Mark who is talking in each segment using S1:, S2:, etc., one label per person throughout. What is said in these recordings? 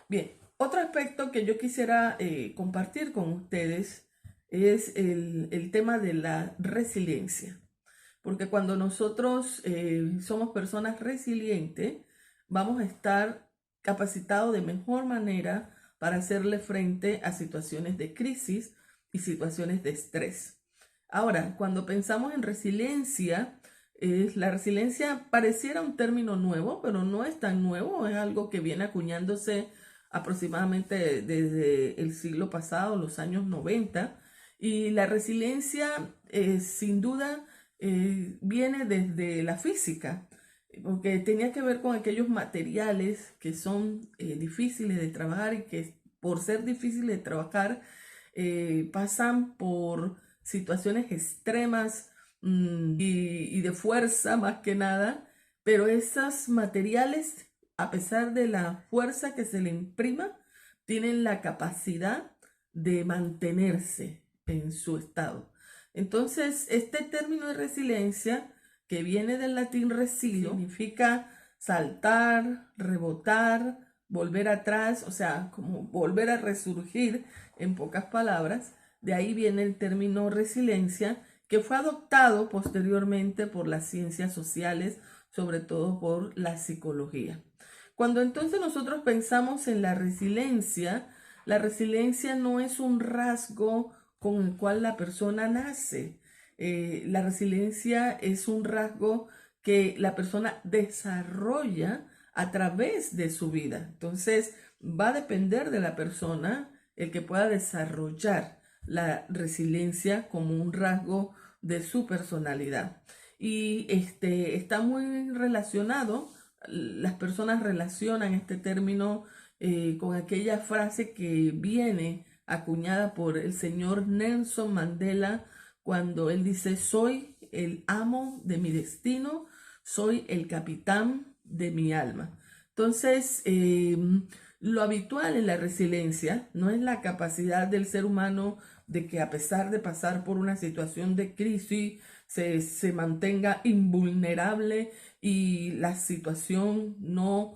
S1: Bien, otro aspecto que yo quisiera compartir con ustedes es el tema de la resiliencia. Porque cuando nosotros somos personas resilientes, vamos a estar capacitados de mejor manera para hacerle frente a situaciones de crisis y situaciones de estrés. Ahora, cuando pensamos en resiliencia, la resiliencia pareciera un término nuevo, pero no es tan nuevo, es algo que viene acuñándose aproximadamente desde el siglo pasado, los años 90, y la resiliencia sin duda viene desde la física, porque tenía que ver con aquellos materiales que son difíciles de trabajar y que por ser difíciles de trabajar pasan por situaciones extremas y de fuerza más que nada, pero esos materiales, a pesar de la fuerza que se le imprima, tienen la capacidad de mantenerse en su estado. Entonces, este término de resiliencia, que viene del latín resilio, significa saltar, rebotar, volver atrás, o sea, como volver a resurgir, en pocas palabras. De ahí viene el término resiliencia, que fue adoptado posteriormente por las ciencias sociales, sobre todo por la psicología. Cuando entonces nosotros pensamos en la resiliencia no es un rasgo con el cual la persona nace. La resiliencia es un rasgo que la persona desarrolla a través de su vida. Entonces, va a depender de la persona el que pueda desarrollar la resiliencia como un rasgo de su personalidad. Y está muy relacionado, las personas relacionan este término con aquella frase que viene acuñada por el señor Nelson Mandela cuando él dice: soy el amo de mi destino, soy el capitán de mi alma. Entonces, lo habitual en la resiliencia no es la capacidad del ser humano de que, a pesar de pasar por una situación de crisis, se mantenga invulnerable y la situación no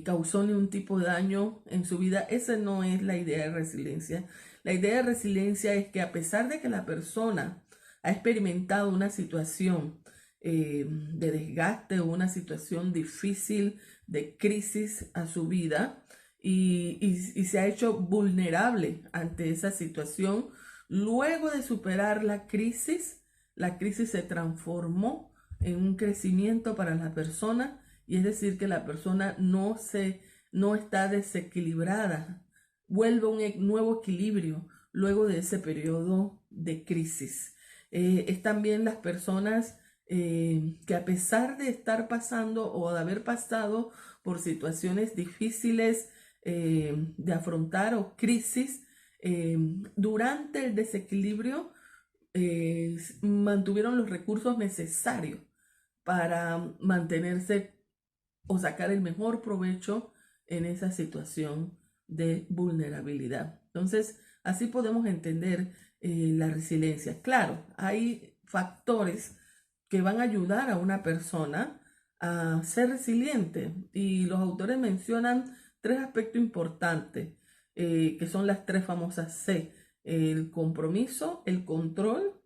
S1: causó ningún tipo de daño en su vida. Esa no es la idea de resiliencia. La idea de resiliencia es que, a pesar de que la persona ha experimentado una situación de desgaste o una situación difícil de crisis a su vida y se ha hecho vulnerable ante esa situación, luego de superar la crisis se transformó en un crecimiento para la persona, y es decir, que la persona no está desequilibrada, vuelve a un nuevo equilibrio luego de ese periodo de crisis. Es también las personas que, a pesar de estar pasando o de haber pasado por situaciones difíciles de afrontar o crisis, durante el desequilibrio mantuvieron los recursos necesarios para mantenerse o sacar el mejor provecho en esa situación de vulnerabilidad. Entonces, así podemos entender la resiliencia. Claro, hay factores que van a ayudar a una persona a ser resiliente, y los autores mencionan tres aspectos importantes, que son las tres famosas C: el compromiso, el control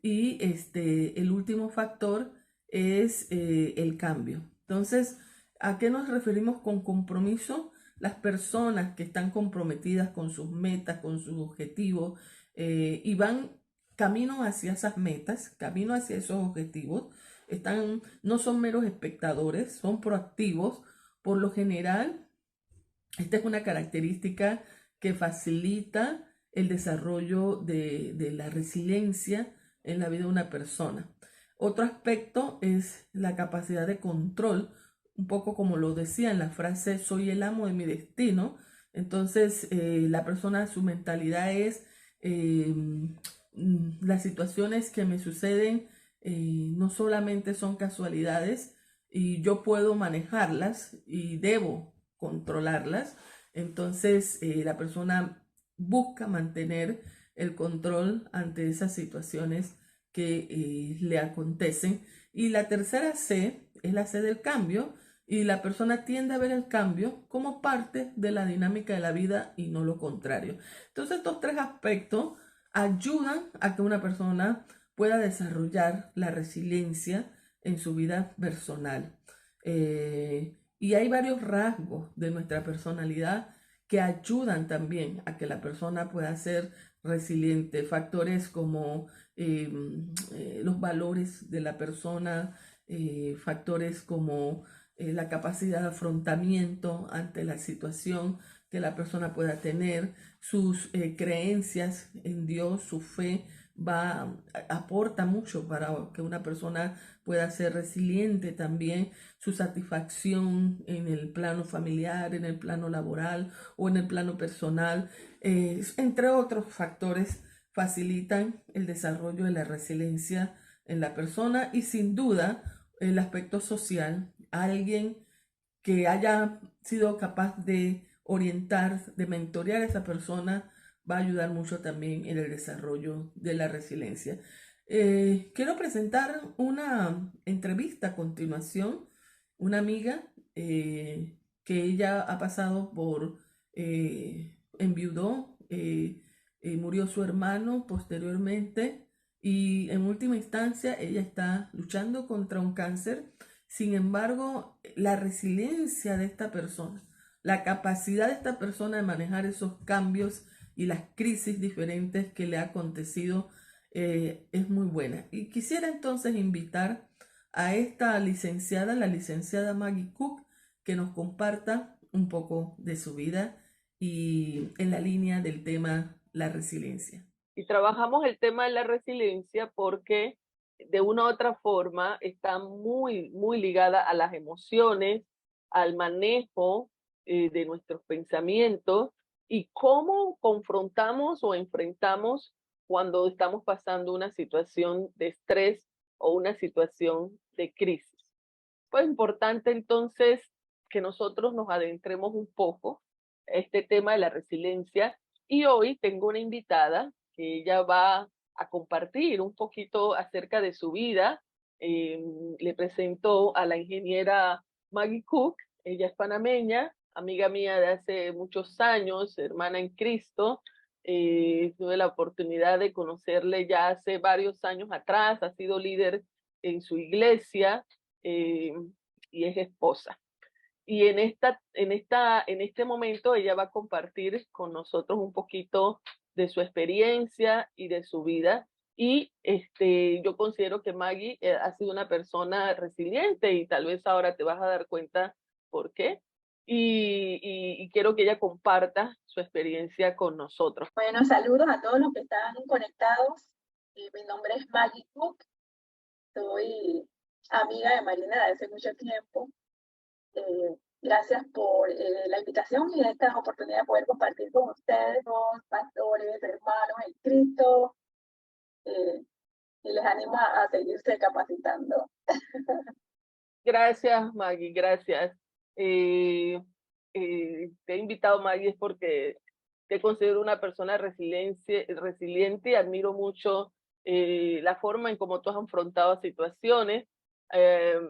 S1: y el último factor es el cambio. Entonces, ¿a qué nos referimos con compromiso? Las personas que están comprometidas con sus metas, con sus objetivos, y van camino hacia esas metas, camino hacia esos objetivos, no son meros espectadores, son proactivos. Por lo general, esta es una característica que facilita el desarrollo de la resiliencia en la vida de una persona. Otro aspecto es la capacidad de control, un poco como lo decía en la frase: soy el amo de mi destino. Entonces, la persona, su mentalidad es las situaciones que me suceden no solamente son casualidades, y yo puedo manejarlas y debo controlarlas. Entonces, la persona busca mantener el control ante esas situaciones que le acontecen. Y la tercera C es la C del cambio, y la persona tiende a ver el cambio como parte de la dinámica de la vida y no lo contrario. Entonces estos tres aspectos ayudan a que una persona pueda desarrollar la resiliencia en su vida personal. Y hay varios rasgos de nuestra personalidad que ayudan también a que la persona pueda ser resiliente. Factores como los valores de la persona, factores como la capacidad de afrontamiento ante la situación que la persona pueda tener, sus creencias en Dios, su fe aporta mucho para que una persona pueda ser resiliente también, su satisfacción en el plano familiar, en el plano laboral o en el plano personal, entre otros factores, facilitan el desarrollo de la resiliencia en la persona y sin duda el aspecto social, alguien que haya sido capaz de orientar, de mentorear a esa persona, va a ayudar mucho también en el desarrollo de la resiliencia. Quiero presentar una entrevista a continuación, una amiga que ella ha pasado por, enviudó, murió su hermano posteriormente y en última instancia ella está luchando contra un cáncer. Sin embargo, la resiliencia de esta persona, la capacidad de esta persona de manejar esos cambios y las crisis diferentes que le ha acontecido es muy buena. Y quisiera entonces invitar a esta licenciada, la licenciada Maggie Cook, que nos comparta un poco de su vida y en la línea del tema la resiliencia.
S2: Y trabajamos el tema de la resiliencia porque de una u otra forma está muy, muy ligada a las emociones, al manejo de nuestros pensamientos y cómo confrontamos o enfrentamos cuando estamos pasando una situación de estrés o una situación de crisis. Pues importante entonces que nosotros nos adentremos un poco a este tema de la resiliencia y hoy tengo una invitada que ella va a compartir un poquito acerca de su vida. Le presento a la ingeniera Maggie Cook. Ella es panameña, amiga mía de hace muchos años, hermana en Cristo. Tuve la oportunidad de conocerle ya hace varios años atrás, ha sido líder en su iglesia eh, y es esposa. Y en este momento ella va a compartir con nosotros un poquito de su experiencia y de su vida. Y yo considero que Maggie ha sido una persona resiliente y tal vez ahora te vas a dar cuenta por qué. Y quiero que ella comparta su experiencia con nosotros.
S3: Bueno, saludos a todos los que están conectados. Mi nombre es Maggie Cook, soy amiga de Marina de hace mucho tiempo. Gracias por la invitación y esta oportunidad de poder compartir con ustedes, los pastores, hermanos en Cristo, y les animo a seguirse capacitando.
S2: Gracias, Maggie, gracias. Te he invitado, Maggie, es porque te considero una persona resiliente y admiro mucho la forma en cómo tú has afrontado situaciones. Eh,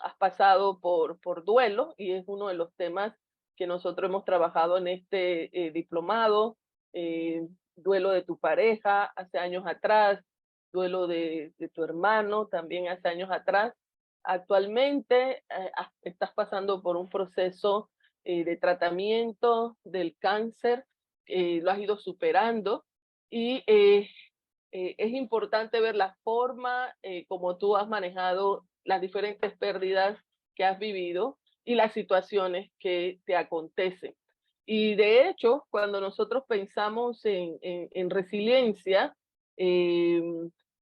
S2: Has pasado por duelo y es uno de los temas que nosotros hemos trabajado en este diplomado. Duelo de tu pareja hace años atrás, duelo de tu hermano también hace años atrás. Actualmente estás pasando por un proceso de tratamiento del cáncer, lo has ido superando y es importante ver la forma como tú has manejado las diferentes pérdidas que has vivido y las situaciones que te acontecen. Y de hecho, cuando nosotros pensamos en resiliencia, eh,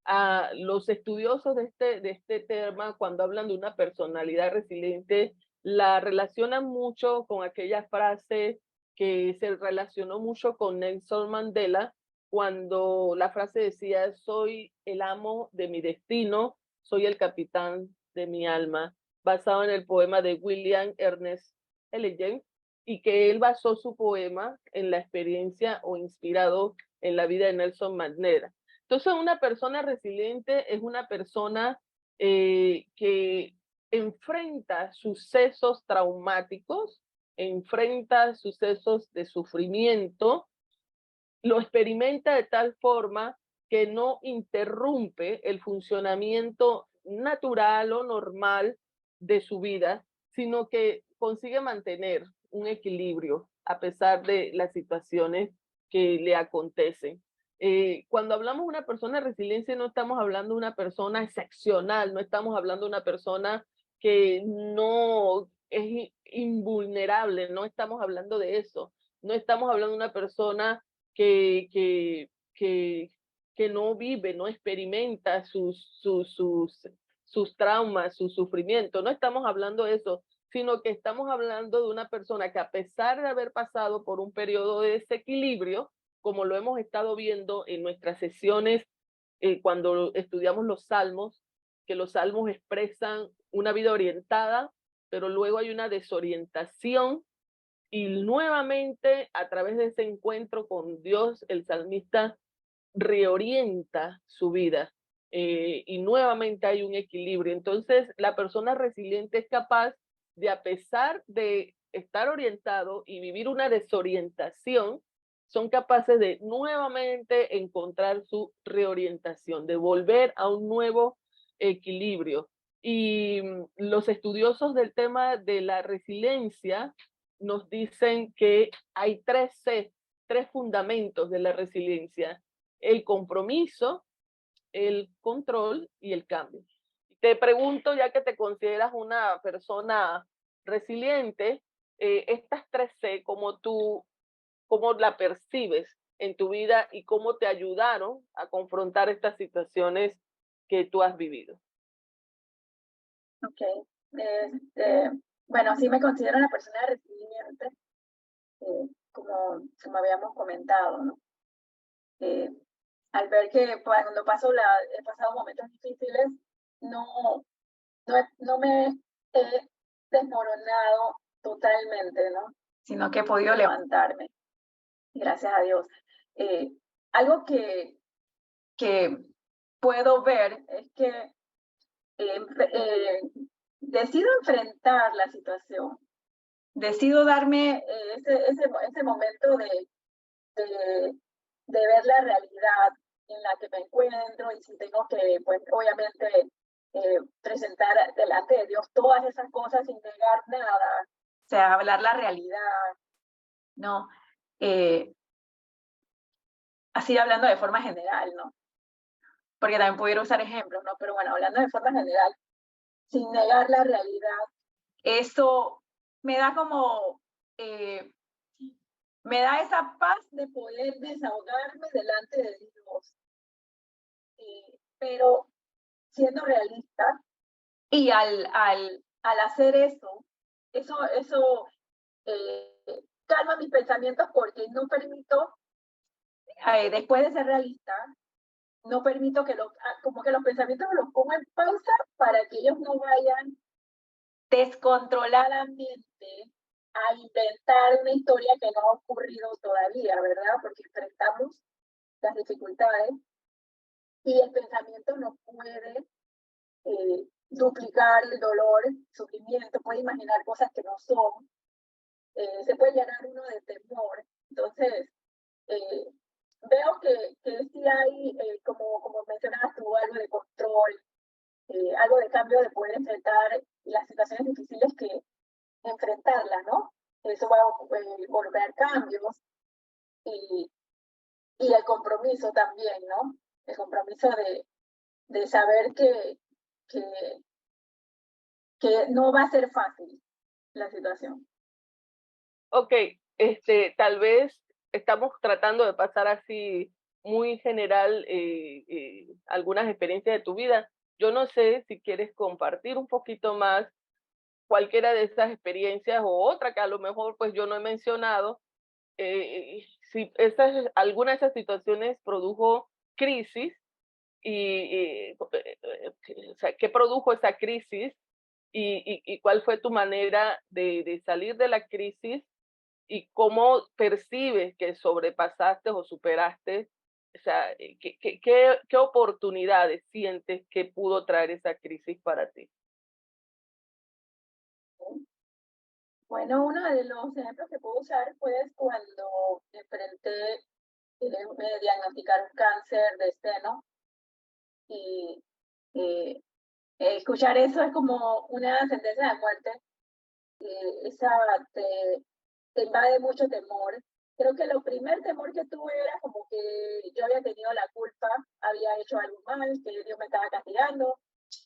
S2: a los estudiosos de este tema, cuando hablan de una personalidad resiliente, la relacionan mucho con aquella frase que se relacionó mucho con Nelson Mandela, cuando la frase decía, soy el amo de mi destino, soy el capitán de mi alma, basado en el poema de William Ernest Henley, y que él basó su poema en la experiencia o inspirado en la vida de Nelson Mandela. Entonces, una persona resiliente es una persona que enfrenta sucesos traumáticos, enfrenta sucesos de sufrimiento, lo experimenta de tal forma que no interrumpe el funcionamiento natural o normal de su vida, sino que consigue mantener un equilibrio a pesar de las situaciones que le acontecen. Cuando hablamos de una persona de resiliencia, no estamos hablando de una persona excepcional, no estamos hablando de una persona que no es invulnerable, no estamos hablando de eso, no estamos hablando de una persona que, que, que, que no vive, no experimenta sus traumas, su sufrimiento. No estamos hablando de eso, sino que estamos hablando de una persona que a pesar de haber pasado por un periodo de desequilibrio, como lo hemos estado viendo en nuestras sesiones cuando estudiamos los salmos, que los salmos expresan una vida orientada, pero luego hay una desorientación y nuevamente a través de ese encuentro con Dios, el salmista reorienta su vida y nuevamente hay un equilibrio. Entonces, la persona resiliente es capaz de, a pesar de estar orientado y vivir una desorientación, son capaces de nuevamente encontrar su reorientación, de volver a un nuevo equilibrio. Y los estudiosos del tema de la resiliencia nos dicen que hay tres fundamentos de la resiliencia: el compromiso, el control y el cambio. Te pregunto, ya que te consideras una persona resiliente, estas tres C, ¿cómo la percibes en tu vida y cómo te ayudaron a confrontar estas situaciones que tú has vivido?
S3: Ok. Este, bueno, sí me considero una persona resiliente, como habíamos comentado, ¿no? Al ver que cuando he pasado momentos difíciles, no, no me he desmoronado totalmente, ¿no? Sino que he podido levantarme, gracias a Dios. Algo que puedo ver es que decido enfrentar la situación, decido darme ese momento de, de ver la realidad en la que me encuentro y si tengo que, pues obviamente, presentar delante de Dios todas esas cosas sin negar nada, o sea, hablar la realidad, ¿no? Así hablando de forma general, ¿no? Porque también pudiera usar ejemplos, ¿no? Pero bueno, hablando de forma general, sin negar la realidad, eso me da como, me da esa paz de poder desahogarme delante de Dios. Pero siendo realista, y al hacer eso calma mis pensamientos porque no permito, después de ser realista, no permito como que los pensamientos los pongo en pausa para que ellos no vayan descontroladamente a inventar una historia que no ha ocurrido todavía, ¿verdad? Porque enfrentamos las dificultades y el pensamiento no puede duplicar el dolor, el sufrimiento, puede imaginar cosas que no son, se puede llenar uno de temor. Entonces, veo que sí hay, como mencionabas tú, algo de control, algo de cambio de poder enfrentar las situaciones difíciles que enfrentarlas, ¿no? Eso va a volver cambios y el compromiso también, ¿no? El compromiso de saber que, que no va a ser fácil la situación.
S2: Ok, tal vez estamos tratando de pasar así muy general algunas experiencias de tu vida. Yo no sé si quieres compartir un poquito más cualquiera de esas experiencias o otra que a lo mejor pues yo no he mencionado, si alguna de esas situaciones produjo crisis o sea, ¿qué produjo esa crisis y cuál fue tu manera de salir de la crisis y cómo percibes que sobrepasaste o superaste? O sea, ¿qué oportunidades sientes que pudo traer esa crisis para ti?
S3: Bueno, uno de los ejemplos que puedo usar fue cuando enfrenté, me diagnosticaron cáncer de seno y eh, escuchar eso es como una sentencia de muerte. Esa te invade mucho temor. Creo que lo primer temor que tuve era como que yo había tenido la culpa, había hecho algo mal, que Dios me estaba castigando.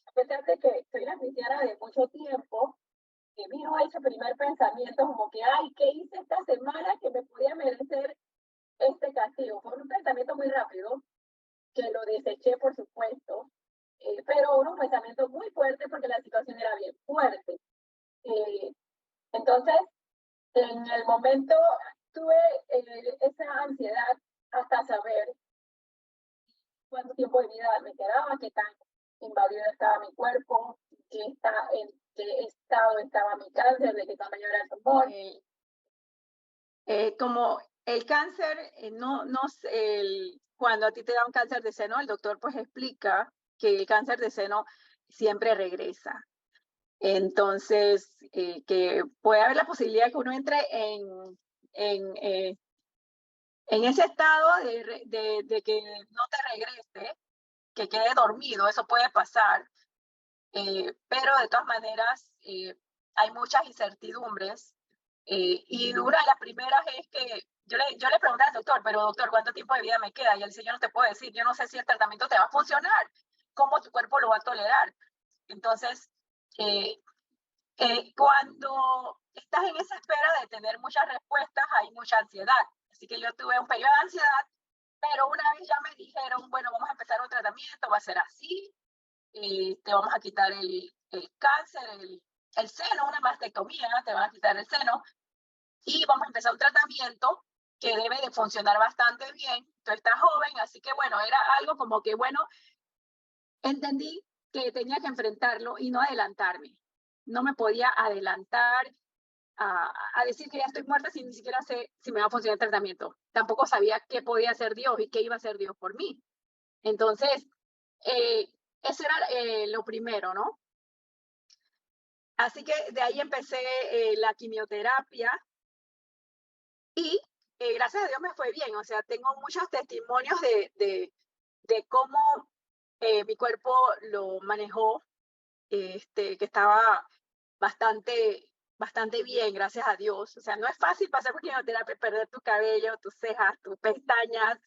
S3: A pesar de que soy una cristiana de mucho tiempo, que vino ese primer pensamiento como que, ay, ¿qué hice esta semana que me podía merecer este castigo? Fue un pensamiento muy rápido, que lo deseché, por supuesto, pero un pensamiento muy fuerte porque la situación era bien fuerte. Entonces, en el momento tuve esa ansiedad hasta saber cuánto tiempo de vida me quedaba, qué tan invadido estaba mi cuerpo, en qué estado estaba mi cáncer, de qué tamaño era el tumor.
S4: Como el cáncer, cuando a ti te da un cáncer de seno, el doctor pues explica que el cáncer de seno siempre regresa. Entonces, que puede haber la posibilidad que uno entre en ese estado de que no te regrese, que quede dormido, eso puede pasar. Pero de todas maneras, hay muchas incertidumbres. Y una de las primeras es que yo le pregunté al doctor, pero doctor, ¿cuánto tiempo de vida me queda? Y él dice, yo no te puedo decir, yo no sé si el tratamiento te va a funcionar, cómo tu cuerpo lo va a tolerar. Entonces, cuando estás en esa espera de tener muchas respuestas, hay mucha ansiedad. Así que yo tuve un periodo de ansiedad, pero una vez ya me dijeron, bueno, vamos a empezar un tratamiento, va a ser así, te vamos a quitar el cáncer, el seno, una mastectomía, te van a quitar el seno, y vamos a empezar un tratamiento que debe de funcionar bastante bien. Tú estás joven, así que bueno, era algo como que, bueno, entendí que tenía que enfrentarlo y no adelantarme. No me podía adelantar a decir que ya estoy muerta sin ni siquiera sé si me va a funcionar el tratamiento. Tampoco sabía qué podía hacer Dios y qué iba a hacer Dios por mí. Entonces, eso era lo primero, ¿no? Así que de ahí empecé la quimioterapia y gracias a Dios me fue bien. O sea, tengo muchos testimonios de cómo mi cuerpo lo manejó, que estaba bastante bien, gracias a Dios. O sea, no es fácil pasar por quimioterapia, perder tu cabello, tus cejas, tus pestañas,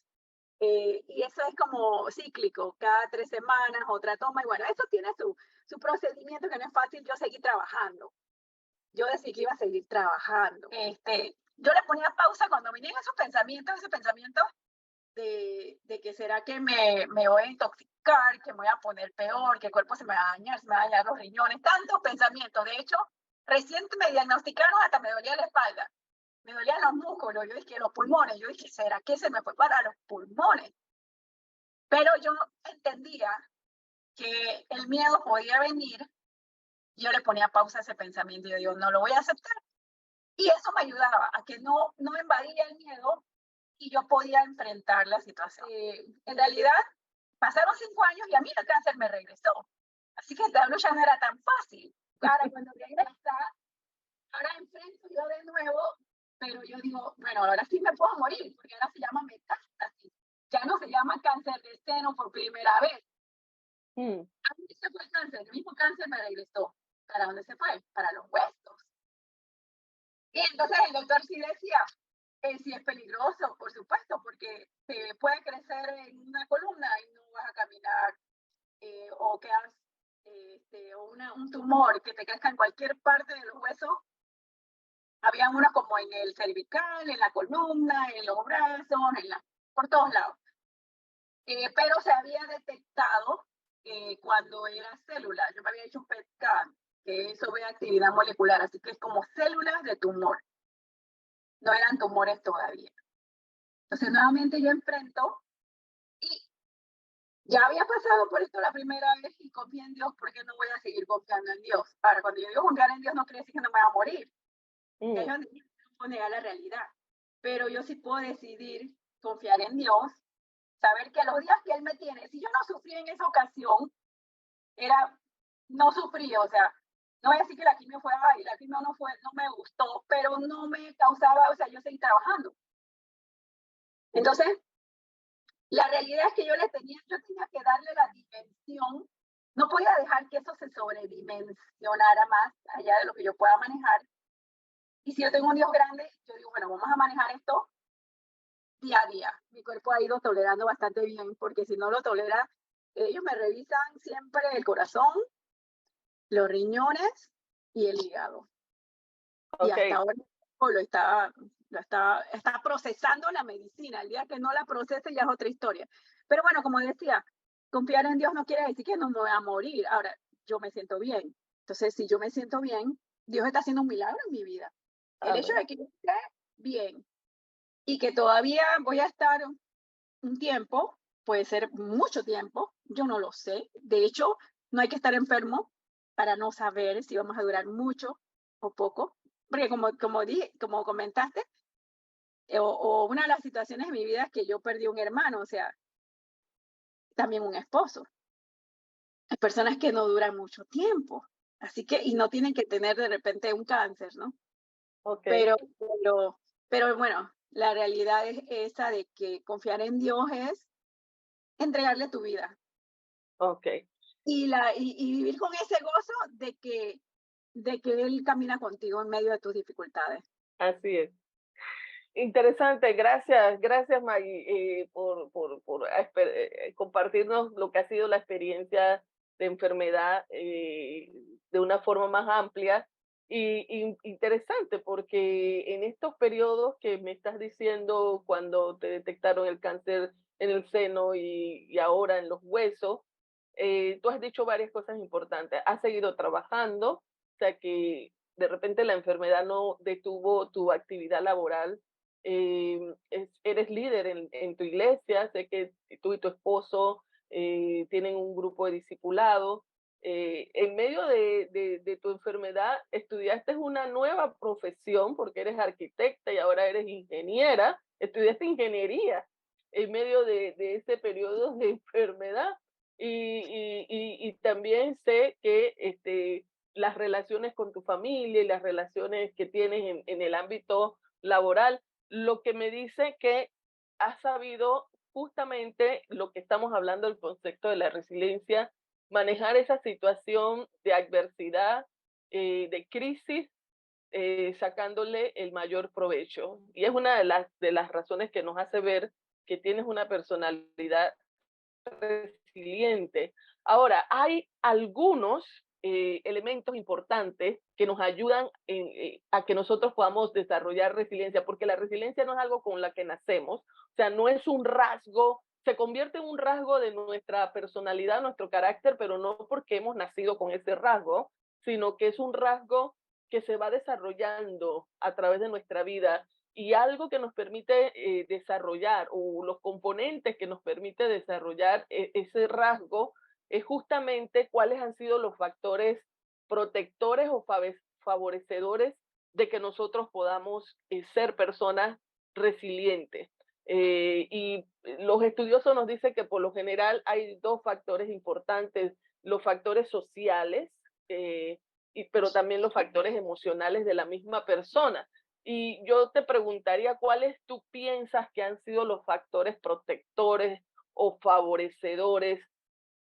S4: y eso es como cíclico, cada 3 semanas, otra toma, y bueno, eso tiene su procedimiento que no es fácil. Yo seguí trabajando. Yo decidí que iba a seguir trabajando. Yo le ponía pausa cuando venían esos pensamientos de que será que me voy a intoxicar, que me voy a poner peor, que el cuerpo se me va a dañar, se me van a dañar los riñones, tantos pensamientos. De hecho, recién me diagnosticaron, hasta me dolía la espalda, me dolían los músculos, yo dije los pulmones, yo dije, ¿será que se me fue para los pulmones? Pero yo entendía que el miedo podía venir, yo le ponía pausa a ese pensamiento y yo digo, no lo voy a aceptar. Y eso me ayudaba a que no invadía el miedo y yo podía enfrentar la situación. En realidad, pasaron 5 años y a mí el cáncer me regresó. Así que el ya no era tan fácil. Ahora, cuando regresa, ahora enfrento yo de nuevo, pero yo digo, bueno, ahora sí me puedo morir, porque ahora se llama metástasis. Ya no se llama cáncer de seno por primera vez. A mí se fue el cáncer, el mismo cáncer me regresó. ¿Para dónde se fue? Para los huesos. Y entonces el doctor sí decía, sí es peligroso, por supuesto, porque te puede crecer en una columna y no vas a caminar, o quedas, o un tumor que te crezca en cualquier parte de los huesos. Había uno como en el cervical, en la columna, en los brazos, por todos lados. Pero se había detectado cuando era célula. Yo me había hecho un PET scan, que eso ve actividad molecular, así que es como células de tumor. No eran tumores todavía. Entonces nuevamente yo enfrento y ya había pasado por esto la primera vez y confié en Dios, ¿por qué no voy a seguir confiando en Dios? Ahora, cuando yo digo confiar en Dios no quiere decir que no me va a morir. Es donde no negar la realidad. Pero yo sí puedo decidir confiar en Dios, saber que los días que Él me tiene, si yo no sufrí en esa ocasión, no sufrí, o sea, no voy a decir que la quimio fue, ay, la quimio no fue, no me gustó, pero no me causaba, o sea, yo seguí trabajando. Entonces, la realidad es que yo tenía que darle la dimensión, no podía dejar que eso se sobredimensionara más allá de lo que yo pueda manejar. Y si yo tengo un Dios grande, yo digo, bueno, vamos a manejar esto día a día. Mi cuerpo ha ido tolerando bastante bien, porque si no lo tolera, ellos me revisan siempre el corazón, los riñones y el hígado. Y
S2: Ok,
S4: hasta ahora está procesando la medicina. El día que no la procese ya es otra historia. Pero bueno, como decía, confiar en Dios no quiere decir que no me voy a morir. Ahora, yo me siento bien. Entonces, si yo me siento bien, Dios está haciendo un milagro en mi vida. El hecho
S2: amén.
S4: de que yo esté bien y que todavía voy a estar un tiempo, puede ser mucho tiempo, yo no lo sé. De hecho, no hay que estar enfermo para no saber si vamos a durar mucho o poco. Porque como comentaste, o una de las situaciones de mi vida es que yo perdí un hermano, o sea, también un esposo. Hay personas que no duran mucho tiempo, así que, y no tienen que tener de repente un cáncer, ¿no?
S2: Ok,
S4: Pero, pero, pero bueno, la realidad es esa de que confiar en Dios es entregarle tu vida
S2: ok,
S4: y vivir con ese gozo de que Él camina contigo en medio de tus dificultades.
S2: así es. Interesante, gracias, gracias Maggie por compartirnos lo que ha sido la experiencia de enfermedad de una forma más amplia y interesante porque en estos periodos que me estás diciendo cuando te detectaron el cáncer en el seno y ahora en los huesos, tú has dicho varias cosas importantes. Has seguido trabajando, o sea que de repente la enfermedad no detuvo tu actividad laboral. Eres líder en tu iglesia, sé que tú y tu esposo tienen un grupo de discipulados. En medio de tu enfermedad, estudiaste una nueva profesión porque eres arquitecta y ahora eres ingeniera, estudiaste ingeniería en medio de ese periodo de enfermedad y también sé que las relaciones con tu familia y las relaciones que tienes en el ámbito laboral, lo que me dice que has sabido justamente lo que estamos hablando, el concepto de la resiliencia, manejar esa situación de adversidad, de crisis, sacándole el mayor provecho. Y es una de las razones que nos hace ver que tienes una personalidad resiliente. Ahora, hay algunos elementos importantes que nos ayudan a que nosotros podamos desarrollar resiliencia, porque la resiliencia no es algo con la que nacemos, o sea, no es un rasgo, se convierte en un rasgo de nuestra personalidad, nuestro carácter, pero no porque hemos nacido con ese rasgo, sino que es un rasgo que se va desarrollando a través de nuestra vida y algo que nos permite desarrollar o los componentes que nos permite desarrollar ese rasgo es justamente cuáles han sido los factores protectores o favorecedores de que nosotros podamos ser personas resilientes. Y los estudiosos nos dicen que por lo general hay dos factores importantes, los factores sociales, pero también los factores emocionales de la misma persona. Y yo te preguntaría cuáles tú piensas que han sido los factores protectores o favorecedores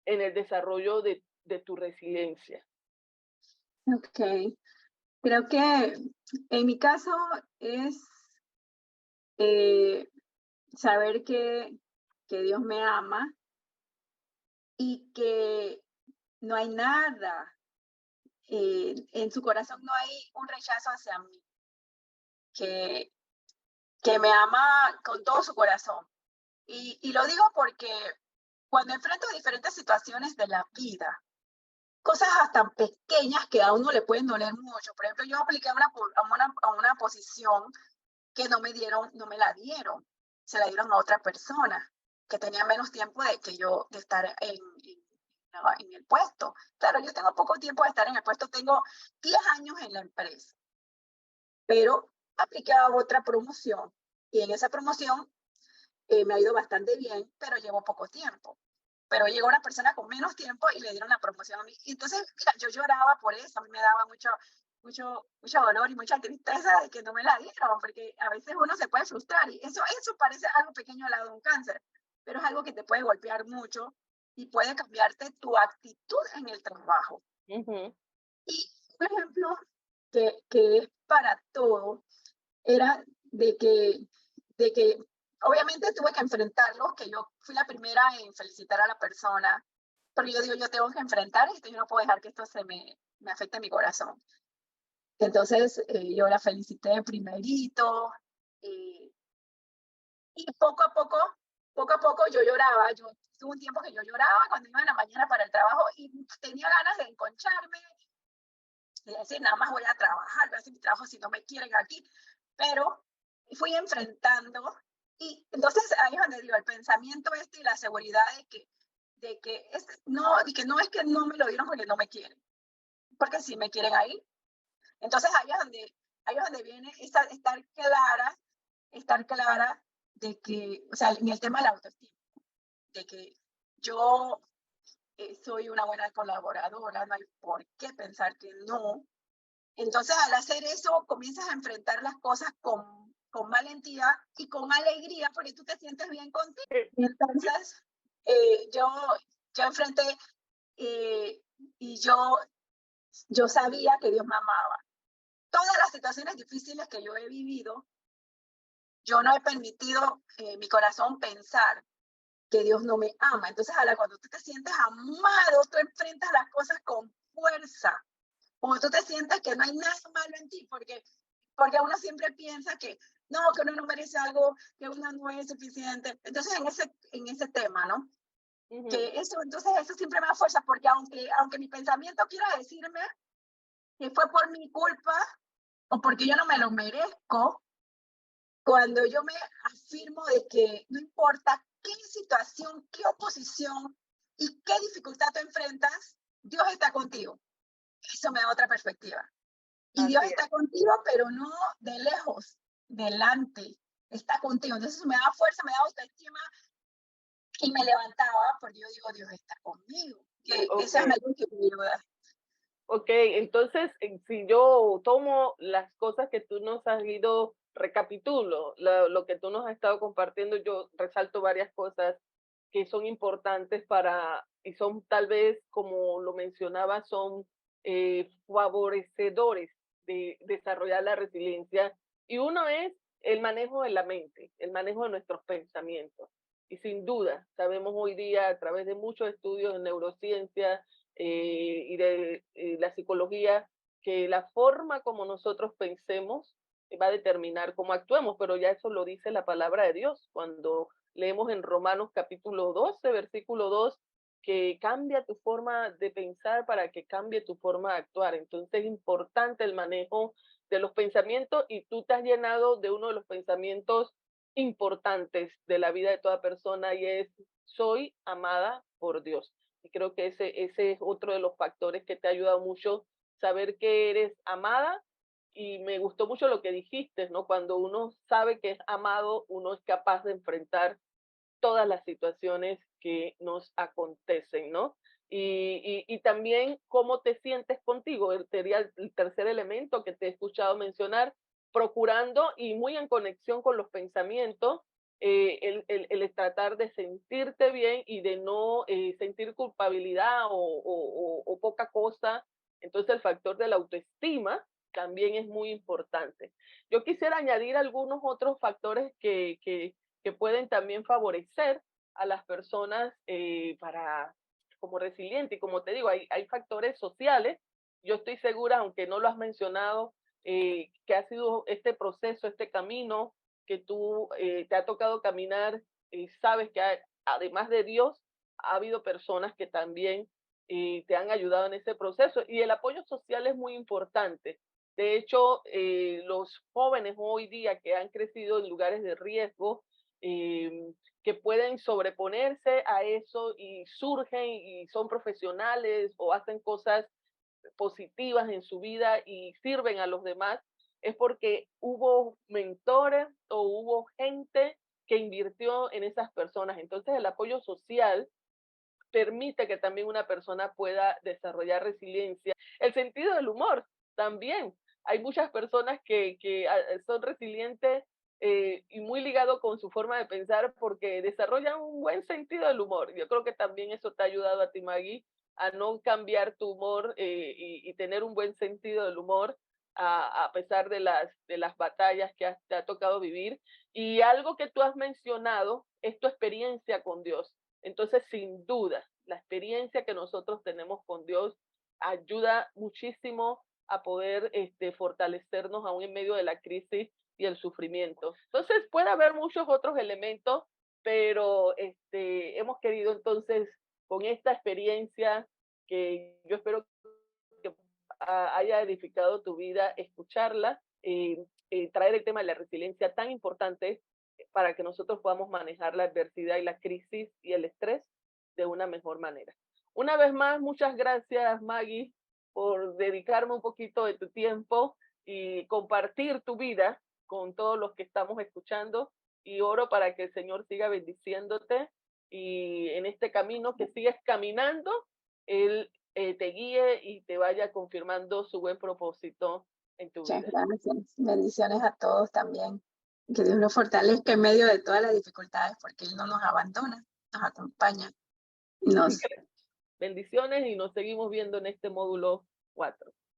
S2: en el desarrollo de tu resiliencia.
S4: Ok, creo que en mi caso es eh, saber que Dios me ama y que no hay nada, en su corazón no hay un rechazo hacia mí, que, que me ama con todo su corazón. Y lo digo porque cuando enfrento diferentes situaciones de la vida, cosas hasta pequeñas que a uno le pueden doler mucho. Por ejemplo, yo apliqué a una posición que no me la dieron, se la dieron a otra persona que tenía menos tiempo de estar en el puesto. Claro, yo tengo poco tiempo de estar en el puesto, tengo 10 años en la empresa, pero apliqué a otra promoción y en esa promoción me ha ido bastante bien, pero llevo poco tiempo. pero llegó una persona con menos tiempo y le dieron la promoción a mí. Y entonces, mira, yo lloraba por eso, a mí me daba mucho dolor y mucha tristeza de que no me la dieron, porque a veces uno se puede frustrar y eso parece algo pequeño al lado de un cáncer, pero es algo que te puede golpear mucho y puede cambiarte tu actitud en el trabajo.
S2: Ujú.
S4: Y un ejemplo que es para todo era de que obviamente tuve que enfrentarlo, que yo fui la primera en felicitar a la persona, pero yo digo, yo tengo que enfrentar esto, yo no puedo dejar que esto me afecte mi corazón. Entonces yo la felicité primerito y poco a poco yo lloraba. Yo tuve un tiempo que yo lloraba cuando iba en la mañana para el trabajo y tenía ganas de enconcharme y decir, nada más voy a trabajar, voy a hacer mi trabajo si no me quieren aquí. Pero fui enfrentando y entonces ahí es donde digo, el pensamiento y la seguridad de que no es que no me lo dieron porque no me quieren, porque sí me quieren ahí. Entonces ahí es donde viene estar clara de que, o sea, en el tema de la autoestima, de que yo soy una buena colaboradora, no hay por qué pensar que no. Entonces al hacer eso comienzas a enfrentar las cosas con valentía y con alegría porque tú te sientes bien contigo. Entonces yo enfrenté y yo sabía que Dios me amaba. Todas las situaciones difíciles que yo he vivido, yo no he permitido mi corazón pensar que Dios no me ama. Entonces, cuando tú te sientes amado, tú enfrentas las cosas con fuerza. Cuando tú te sientes que no hay nada malo en ti, porque uno siempre piensa que no, que uno no merece algo, que uno no es suficiente. Entonces, en ese tema, ¿no?
S2: Ujú.
S4: Que eso siempre me da fuerza, porque aunque mi pensamiento quiera decirme que fue por mi culpa o porque yo no me lo merezco, cuando yo me afirmo de que no importa qué situación, qué oposición y qué dificultad tú enfrentas, Dios está contigo. Eso me da otra perspectiva. Y Dios está contigo, pero no de lejos, delante. Está contigo. Entonces me da fuerza, me da autoestima y me levantaba porque yo digo, Dios está conmigo. Que esa es la luz que me ayuda.
S2: Ok, entonces, si yo tomo las cosas que tú nos has ido, recapitulo lo que tú nos has estado compartiendo, yo resalto varias cosas que son importantes y son tal vez, como lo mencionaba, son favorecedores de desarrollar la resiliencia. Y uno es el manejo de la mente, el manejo de nuestros pensamientos. Y sin duda, sabemos hoy día a través de muchos estudios de neurociencia, y de la psicología, que la forma como nosotros pensemos va a determinar cómo actuemos, pero ya eso lo dice la palabra de Dios. Cuando leemos en Romanos capítulo 12, versículo 2, que cambia tu forma de pensar para que cambie tu forma de actuar. Entonces es importante el manejo de los pensamientos y tú te has llenado de uno de los pensamientos importantes de la vida de toda persona y es: soy amada por Dios. Y creo que ese es otro de los factores que te ha ayudado mucho, saber que eres amada. Y me gustó mucho lo que dijiste, ¿no? Cuando uno sabe que es amado, uno es capaz de enfrentar todas las situaciones que nos acontecen, ¿no? Y también cómo te sientes contigo, sería el tercer elemento que te he escuchado mencionar, procurando y muy en conexión con los pensamientos, el tratar de sentirte bien y de no sentir culpabilidad o poca cosa. Entonces el factor de la autoestima también es muy importante. Yo quisiera añadir algunos otros factores que pueden también favorecer a las personas como resiliente. Y como te digo, hay factores sociales. Yo estoy segura, aunque no lo has mencionado, que ha sido este proceso, este camino que tú te ha tocado caminar, y sabes que además de Dios, ha habido personas que también te han ayudado en ese proceso. Y el apoyo social es muy importante. De hecho, los jóvenes hoy día que han crecido en lugares de riesgo, que pueden sobreponerse a eso y surgen y son profesionales o hacen cosas positivas en su vida y sirven a los demás, es porque hubo mentores o hubo gente que invirtió en esas personas. Entonces el apoyo social permite que también una persona pueda desarrollar resiliencia. El sentido del humor también. Hay muchas personas que son resilientes y muy ligados con su forma de pensar porque desarrollan un buen sentido del humor. Yo creo que también eso te ha ayudado a ti, Maggie, a no cambiar tu humor y tener un buen sentido del humor a pesar de las batallas que te ha tocado vivir. Y algo que tú has mencionado es tu experiencia con Dios. Entonces, sin duda, la experiencia que nosotros tenemos con Dios ayuda muchísimo a poder fortalecernos aún en medio de la crisis y el sufrimiento. Entonces, puede haber muchos otros elementos, pero hemos querido entonces, con esta experiencia que yo espero que haya edificado tu vida, escucharla, traer el tema de la resiliencia tan importante para que nosotros podamos manejar la adversidad y la crisis y el estrés de una mejor manera. Una vez más, muchas gracias, Maggie, por dedicarme un poquito de tu tiempo y compartir tu vida con todos los que estamos escuchando, y oro para que el Señor siga bendiciéndote y en este camino que sigues caminando, Él te guíe y te vaya confirmando su buen propósito en tu
S4: Muchas
S2: vida.
S4: gracias. Bendiciones a todos también. Que Dios nos fortalezca en medio de todas las dificultades, porque Él no nos abandona, nos acompaña. Y nos
S2: Bendiciones y nos seguimos viendo en este módulo 4.